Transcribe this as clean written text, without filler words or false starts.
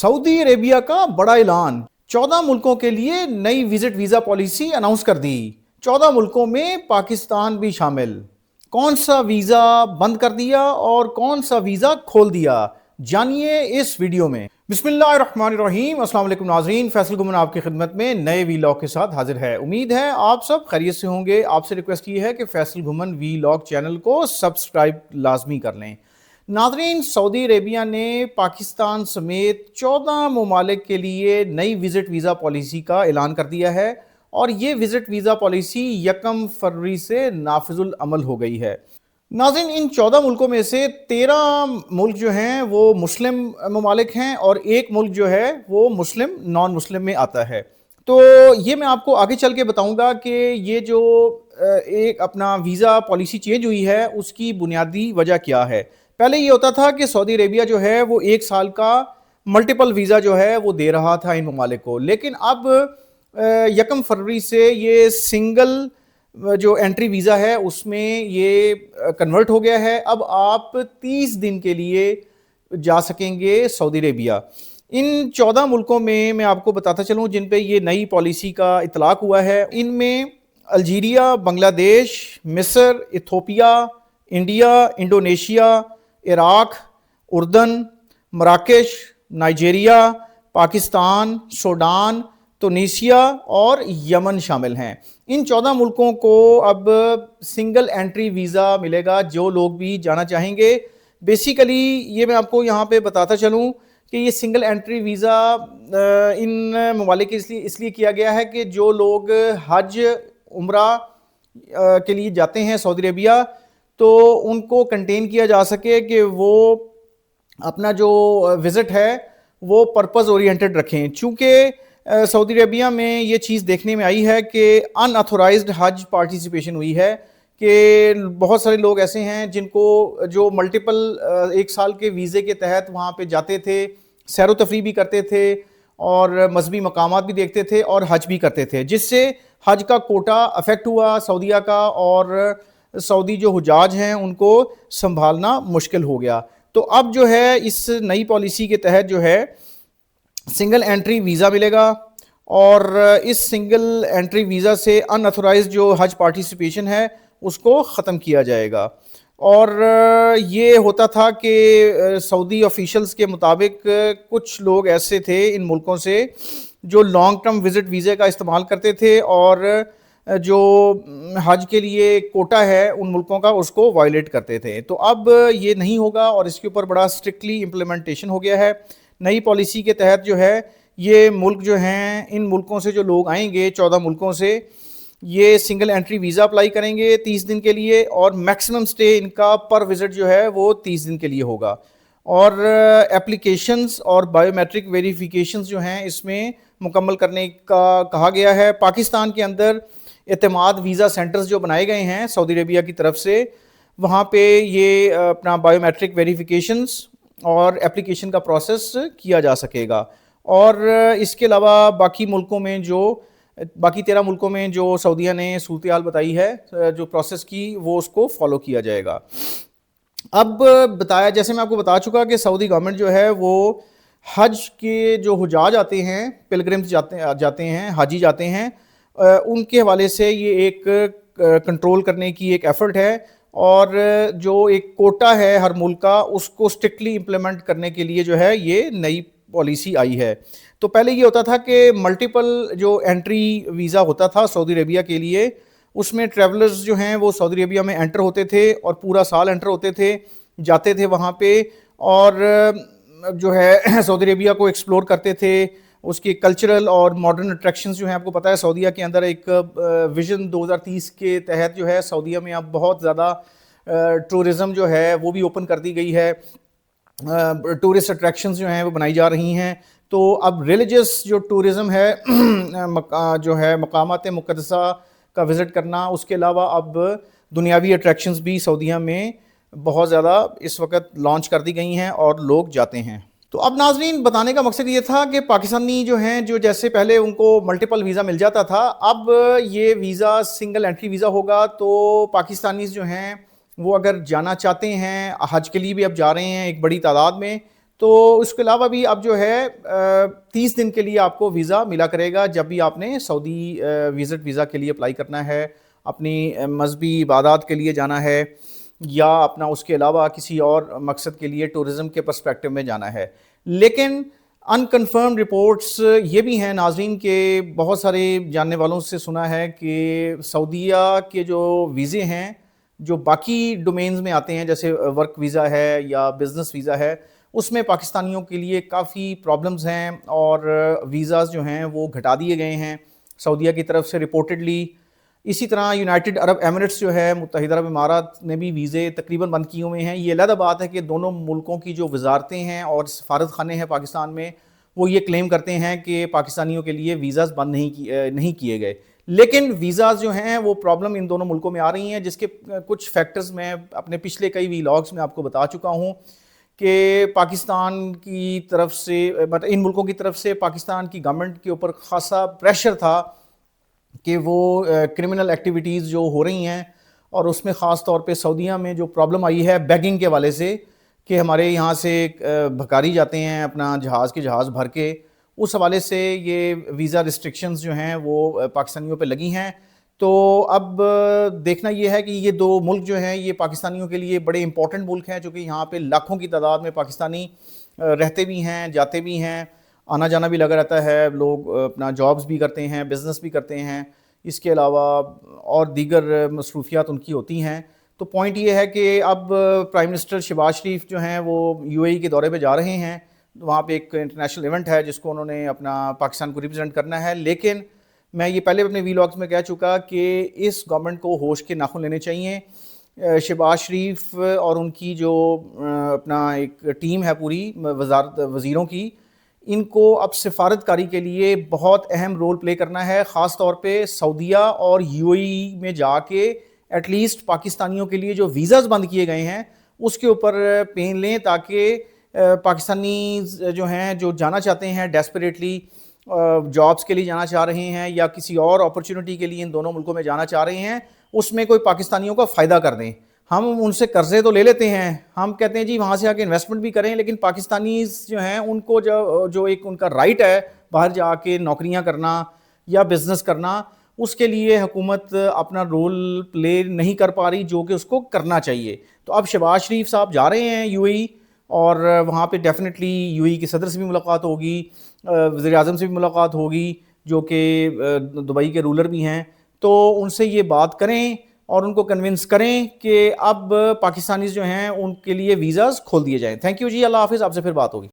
Saudi Arabia का बड़ा ऐलान, 14 मुल्कों के लिए नई विजिट वीज़ा पॉलिसी अनाउंस कर दी। 14 मुल्कों में पाकिस्तान भी शामिल। कौन सा वीज़ा बंद कर दिया और कौन सा वीज़ा खोल दिया, जानिए इस वीडियो में। बिस्मिल्लाहिर्रहमानिर्रहीम। अस्सलाम वालेकुम नाज़रीन, फैसल गुमन आपकी खिदमत में नए वीलॉग के साथ हाजिर है। उम्मीद है आप सब खैरियत से होंगे। आपसे रिक्वेस्ट ये है कि फैसल गुमन वीलॉग चैनल को सब्सक्राइब लाजमी कर लें। नाज़रीन, सऊदी अरेबिया ने पाकिस्तान समेत 14 ममालिक के लिए नई विज़िट वीज़ा पॉलिसी का ऐलान कर दिया है और ये विज़िट वीज़ा पॉलिसी 1 फरवरी से नाफिजुल अमल हो गई है। नाज़रीन, इन 14 मुल्कों में से 13 मुल्क जो हैं वो मुस्लिम ममालिक हैं और एक मुल्क जो है वो मुस्लिम नॉन मुस्लिम में आता है। तो ये मैं आपको आगे चल के बताऊंगा कि ये जो एक अपना वीज़ा पॉलिसी चेंज हुई है उसकी बुनियादी वजह क्या है। पहले ये होता था कि सऊदी अरेबिया जो है वो 1 साल का मल्टीपल वीज़ा जो है वो दे रहा था इन ममालिक को, लेकिन अब 1 फरवरी से ये सिंगल जो एंट्री वीज़ा है उसमें ये कन्वर्ट हो गया है। अब आप 30 दिन के लिए जा सकेंगे सऊदी अरेबिया। इन 14 मुल्कों में मैं आपको बताता चलूँ जिन पे ये नई पॉलिसी का इतलाक हुआ है। इनमें अल्जीरिया, बांग्लादेश, मिस्र, इथोपिया, इंडिया, इंडोनेशिया, इराक, उर्दन, मराकश, नाइजीरिया, पाकिस्तान, सूडान, तुनीसिया और यमन शामिल हैं। इन 14 मुल्कों को अब सिंगल एंट्री वीज़ा मिलेगा जो लोग भी जाना चाहेंगे। बेसिकली ये मैं आपको यहाँ पे बताता चलूँ कि ये सिंगल एंट्री वीज़ा इन ममालिक के इसलिए किया गया है कि जो लोग हज उम्रा के लिए जाते हैं सऊदी अरेबिया, तो उनको कंटेन किया जा सके कि वो अपना जो विज़िट है वो पर्पस ओरिएंटेड रखें। चूँकि सऊदी अरेबिया में ये चीज़ देखने में आई है कि अनऑथोराइज्ड हज पार्टिसिपेशन हुई है, कि बहुत सारे लोग ऐसे हैं जिनको जो मल्टीपल 1 साल के वीज़े के तहत वहाँ पे जाते थे, सैर व तफरीह भी करते थे और मजहबी मकामात भी देखते थे और हज भी करते थे, जिससे हज का कोटा अफेक्ट हुआ सऊदीया का और सऊदी जो हुजाज हैं उनको संभालना मुश्किल हो गया। तो अब जो है इस नई पॉलिसी के तहत जो है सिंगल एंट्री वीज़ा मिलेगा और इस सिंगल एंट्री वीज़ा से अनऑथोराइज्ड जो हज पार्टिसिपेशन है उसको ख़त्म किया जाएगा। और ये होता था कि सऊदी ऑफिशियल्स के मुताबिक कुछ लोग ऐसे थे इन मुल्कों से जो लॉन्ग टर्म विज़िट वीज़े का इस्तेमाल करते थे और जो हज के लिए कोटा है उन मुल्कों का उसको वायलेट करते थे। तो अब ये नहीं होगा और इसके ऊपर बड़ा स्ट्रिक्टली इम्प्लीमेंटेशन हो गया है। नई पॉलिसी के तहत जो है ये मुल्क जो हैं, इन मुल्कों से जो लोग आएंगे 14 मुल्कों से, ये सिंगल एंट्री वीज़ा अप्लाई करेंगे 30 दिन के लिए और मैक्सिमम स्टे इनका पर विज़िट जो है वो 30 दिन के लिए होगा। और एप्लीकेशंस और बायोमेट्रिक वेरिफिकेशंस जो हैं इसमें मुकम्मल करने का कहा गया है। पाकिस्तान के अंदर एतमाद वीज़ा सेंटर्स जो बनाए गए हैं सऊदी अरेबिया की तरफ से, वहाँ पे ये अपना बायोमेट्रिक वेरिफिकेशंस और एप्लीकेशन का प्रोसेस किया जा सकेगा। और इसके अलावा बाकी 13 मुल्कों में जो सऊदीया ने सूरत हाल बताई है जो प्रोसेस की, वो उसको फॉलो किया जाएगा। अब बताया, जैसे मैं आपको बता चुका कि सऊदी गवर्नमेंट जो है वो हज के जो हुजाज आते हैं, पिलग्रिम्स जाते हैं, हाजी जाते हैं, उनके हवाले से ये एक कंट्रोल करने की एक एफ़र्ट है और जो एक कोटा है हर मुल्क का उसको स्ट्रिक्टली इम्प्लीमेंट करने के लिए जो है ये नई पॉलिसी आई है। तो पहले ये होता था कि मल्टीपल जो एंट्री वीज़ा होता था सऊदी अरेबिया के लिए, उसमें ट्रैवलर्स जो हैं वो सऊदी अरेबिया में एंटर होते थे और पूरा साल एंटर होते थे, जाते थे वहाँ पे और जो है सऊदी अरेबिया को एक्सप्लोर करते थे, उसके कल्चरल और मॉडर्न अट्रैक्शंस जो हैं। आपको पता है सऊदीया के अंदर एक विज़न 2030 के तहत जो है सऊदीया में अब बहुत ज़्यादा टूरिज़म जो है वो भी ओपन कर दी गई है, टूरिस्ट अट्रैक्शंस जो हैं वो बनाई जा रही हैं। तो अब रिलीजियस जो टूरिज़म है जो है मकामात मुक़द्दसा का विज़िट करना, उसके अलावा अब दुनियावी अट्रैक्शंस भी सऊदीया में बहुत ज़्यादा इस वक्त लॉन्च कर दी गई हैं और लोग जाते हैं। तो अब नाज़रीन, बताने का मकसद ये था कि पाकिस्तानी जो हैं, जो जैसे पहले उनको मल्टीपल वीज़ा मिल जाता था, अब ये वीज़ा सिंगल एंट्री वीज़ा होगा। तो पाकिस्तानी जो हैं वो अगर जाना चाहते हैं, हज के लिए भी अब जा रहे हैं एक बड़ी तादाद में, تو اس کے علاوہ بھی اب جو ہے 30 دن کے لیے آپ کو ویزا ملا کرے گا جب بھی آپ نے سعودی وزٹ ویزا کے لیے اپلائی کرنا ہے، اپنی مذہبی عبادات کے لیے جانا ہے، یا اپنا اس کے علاوہ کسی اور مقصد کے لیے ٹورزم کے پرسپیکٹو میں جانا ہے۔ لیکن انکنفرم رپورٹس یہ بھی ہیں ناظرین کہ بہت سارے جاننے والوں سے سنا ہے کہ سعودیہ کے جو ویزے ہیں جو باقی ڈومینز میں آتے ہیں، جیسے ورک ویزا ہے یا بزنس ویزا ہے، اس میں پاکستانیوں کے لیے کافی پرابلمز ہیں اور ویزاز جو ہیں وہ گھٹا دیے گئے ہیں سعودیہ کی طرف سے رپورٹڈلی۔ اسی طرح یونائٹڈ عرب ایمریٹس جو ہے، متحدہ عرب امارات نے بھی ویزے تقریباً بند کیے ہوئے ہیں۔ یہ علیحدہ بات ہے کہ دونوں ملکوں کی جو وزارتیں ہیں اور سفارت خانے ہیں پاکستان میں، وہ یہ کلیم کرتے ہیں کہ پاکستانیوں کے لیے ویزاز بند نہیں کیے گئے، لیکن ویزاز جو ہیں وہ پرابلم ان دونوں ملکوں میں آ رہی ہیں، جس کے کچھ فیکٹرز میں اپنے پچھلے کئی ویلاگز میں آپ کو بتا چکا ہوں کہ پاکستان کی طرف سے ان ملکوں کی طرف سے پاکستان کی گورنمنٹ کے اوپر خاصا پریشر تھا کہ وہ کرمنل ایکٹیویٹیز جو ہو رہی ہیں، اور اس میں خاص طور پہ سعودیہ میں جو پرابلم آئی ہے بیگنگ کے والے سے، کہ ہمارے یہاں سے بھکاری جاتے ہیں اپنا جہاز بھر کے، اس حوالے سے یہ ویزا ریسٹرکشنز جو ہیں وہ پاکستانیوں پہ لگی ہیں۔ تو اب دیکھنا یہ ہے کہ یہ دو ملک جو ہیں یہ پاکستانیوں کے لیے بڑے امپورٹنٹ ملک ہیں، چونکہ یہاں پہ لاکھوں کی تعداد میں پاکستانی رہتے بھی ہیں، جاتے بھی ہیں، آنا جانا بھی لگا رہتا ہے، لوگ اپنا جابز بھی کرتے ہیں، بزنس بھی کرتے ہیں، اس کے علاوہ اور دیگر مصروفیات ان کی ہوتی ہیں۔ تو پوائنٹ یہ ہے کہ اب پرائم منسٹر شہباز شریف جو ہیں وہ یو اے ای کے دورے پہ جا رہے ہیں، وہاں پہ ایک انٹرنیشنل ایونٹ ہے جس کو انہوں نے اپنا پاکستان کو ریپرزینٹ کرنا ہے۔ لیکن میں یہ پہلے اپنے ویلاگز میں کہہ چکا کہ اس گورنمنٹ کو ہوش کے ناخن لینے چاہیے۔ شہباز شریف اور ان کی جو اپنا ایک ٹیم ہے پوری وزیروں کی، ان کو اب سفارت کاری کے لیے بہت اہم رول پلے کرنا ہے، خاص طور پہ سعودیہ اور یو اے ای میں جا کے ایٹ لیسٹ پاکستانیوں کے لیے جو ویزاز بند کیے گئے ہیں اس کے اوپر پین لیں، تاکہ پاکستانی جو ہیں جو جانا چاہتے ہیں ڈیسپریٹلی جابز کے لیے جانا چاہ رہے ہیں یا کسی اور اپرچونٹی کے لیے ان دونوں ملکوں میں جانا چاہ رہے ہیں، اس میں کوئی پاکستانیوں کا فائدہ کر دیں۔ ہم ان سے قرضے تو لے لیتے ہیں، ہم کہتے ہیں جی وہاں سے آ کے انویسٹمنٹ بھی کریں، لیکن پاکستانیز جو ہیں ان کو جو ایک ان کا رائٹ ہے باہر جا کے نوکریاں کرنا یا بزنس کرنا، اس کے لیے حکومت اپنا رول پلے نہیں کر پا رہی جو کہ اس کو کرنا چاہیے۔ تو اب شہباز شریف صاحب جا رہے ہیں یو اے ای، اور وہاں پہ ڈیفینیٹلی یو اے ای کے صدر سے بھی ملاقات ہوگی، وزیر اعظم سے بھی ملاقات ہوگی جو کہ دبئی کے رولر بھی ہیں، تو ان سے یہ بات کریں اور ان کو کنونس کریں کہ اب پاکستانیز جو ہیں ان کے لیے ویزاز کھول دیے جائیں۔ تھینک یو جی، اللہ حافظ، آپ سے پھر بات ہوگی۔